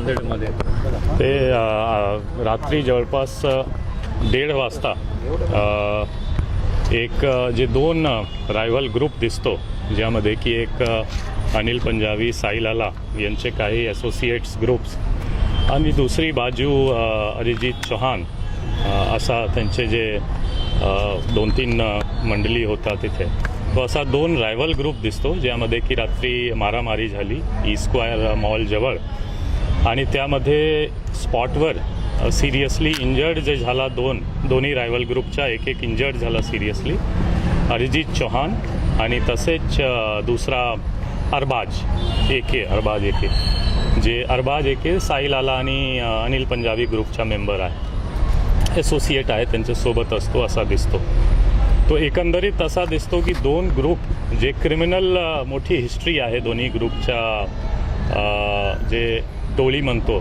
नांदेडमध्ये ते रात्री जवळपास 1:30 वाजता एक जे दोन रायव्हल ग्रुप दिसतो, ज्यामध्ये की एक अनिल पंजाबी, साई लाला यांचे काही असोसिएट्स ग्रुप्स आणि दुसरी बाजू अरिजित चौहान असा त्यांचे जे 2-3 मंडळी होता तिथे. तो असा दोन रायव्हल ग्रुप दिसतो, ज्यामध्ये की रात्री मारामारी झाली ई स्क्वायर मॉलजवळ आणि त्यामध्ये स्पॉटवर सिरियसली इंजर्ड जे झाला दोन्ही रायव्हल ग्रुपच्या एक इंजर्ड झाला सिरियसली, अरिजित चौहान आणि तसेच दुसरा अरबाज एके जे अरबाज एके साई लाला आणि अनिल पंजाबी ग्रुपचा मेंबर आहे, असोसिएट आहे, त्यांच्यासोबत असतो असा दिसतो. तो एकंदरीत असा दिसतो की दोन ग्रुप जे क्रिमिनल मोठी हिस्ट्री आहे दोन्ही ग्रुपच्या, जे टोळी म्हणतो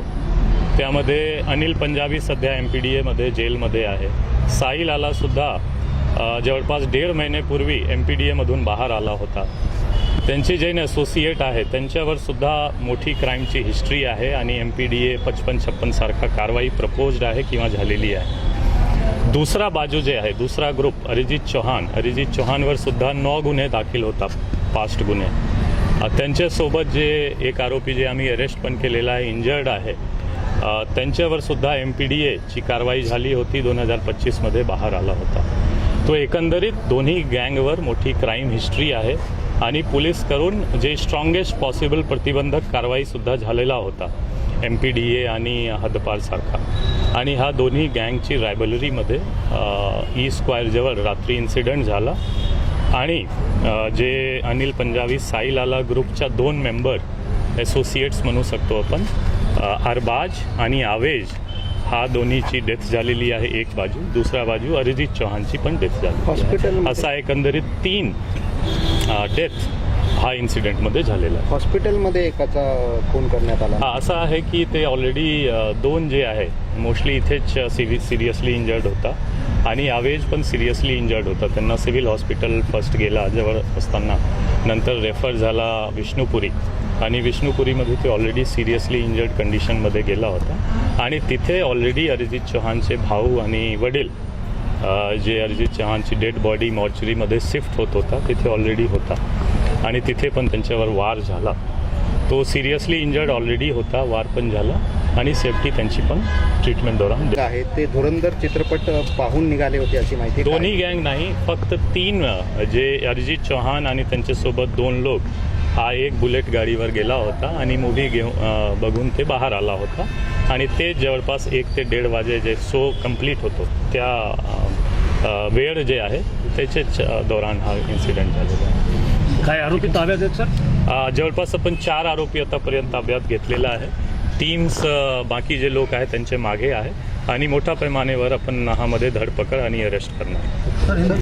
त्यामध्ये अनिल पंजाबी सध्या MPDAमध्ये जेलमध्ये आहे. साई लालासुद्धा जवळपास 1.5 महिन्यापूर्वी MPDAमधून बाहेर आला होता. त्यांचे जे असोसिएट आहे त्यांच्यावर सुद्धा मोठी क्राईमची हिस्ट्री आहे आणि MPDA 55-56 सारखा कारवाई प्रपोज्ड आहे किंवा झालेली आहे. दुसरा बाजू जे आहे, दुसरा ग्रुप अरिजित चौहानवर सुद्धा 9 गुन्हे दाखल होता, पास्ट गुन्हे. त्यांच्यासोबत जे एक आरोपी जे आम्ही अरेस्ट पण केलेला आहे, इंजर्ड आहे, त्यांच्यावर सुद्धा MPDAची कारवाई झाली होती, 2025मध्ये बाहेर आला होता. तो एकंदरीत दोन्ही गँगवर मोठी क्राईम हिस्ट्री आहे आणि पोलीस करून जे स्ट्रॉंगेस्ट पॉसिबल प्रतिबंधक कारवाईसुद्धा झालेला होता MPDA आणि हद्दपार सारखा. आणि हा दोन्ही गँगची रायव्हलरीमध्ये ई स्क्वायरजवळ रात्री इन्सिडेंट झाला आणि जे अनिल पंजाबी साई लाला ग्रुपच्या 2 मेंबर असोसिएट्स म्हणू शकतो आपण, अरबाज आणि आवेज, हा दोन्हीची डेथ झालेली आहे एक बाजू, दुसरा बाजू अरिजित चौहानची पण डेथ झाली. हॉस्पिटल असा एकंदरीत 3 डेथ हा इन्सिडेंटमध्ये झालेला आहे. हॉस्पिटलमध्ये एकाचा खून करण्यात आला. असं आहे की ते ऑलरेडी 2 जे आहे मोस्टली इथेच सिरियसली इंजर्ड होता आणि आवेज पण सिरियसली इंजर्ड होता. त्यांना सिव्हिल हॉस्पिटल फर्स्ट गेला जवळ असताना, नंतर रेफर झाला विष्णुपुरी आणि विष्णुपुरीमध्ये ते ऑलरेडी सिरियसली इंजर्ड कंडिशनमध्ये गेला होता आणि तिथे ऑलरेडी अरिजित चौहानचे भाऊ आणि वडील जे अरिजित चौहानची डेड बॉडी मॉर्चरीमध्ये शिफ्ट होत होता तिथे ऑलरेडी होता आणि तिथे पण त्यांच्यावर वार झाला. तो सिरियसली इंजर्ड ऑलरेडी होता, वार पण झाला आणि सेफ्टी त्यांची पण ट्रीटमेंट दौरान आहे. ते धुरंधर चित्रपट पाहून निघाले होते अशी माहिती. दोन्ही गँग नाही, फक्त 3 जे अरिजित चौहान आणि त्यांच्यासोबत 2 लोक, हा एक बुलेट गाडीवर गेला होता आणि मूव्ही बघून ते बाहेर आला होता आणि ते जवळपास 1 ते 1:30 वाजे जे शो कंप्लीट होतो त्या वेळ जे आहे त्याच्याच दौरान हा इन्सिडेंट झालेला आहे. काय आरोपी ताब्यात आहेत सर? जवळपास आपण 4 आरोपी आतापर्यंत ताब्यात घेतलेला आहे. टीम्स बाकी जे लोक आहेत त्यांचे मागे आहे आणि मोठ्या पैमानेवर आपण ह्यामध्ये धरपकड आणि अरेस्ट करणार.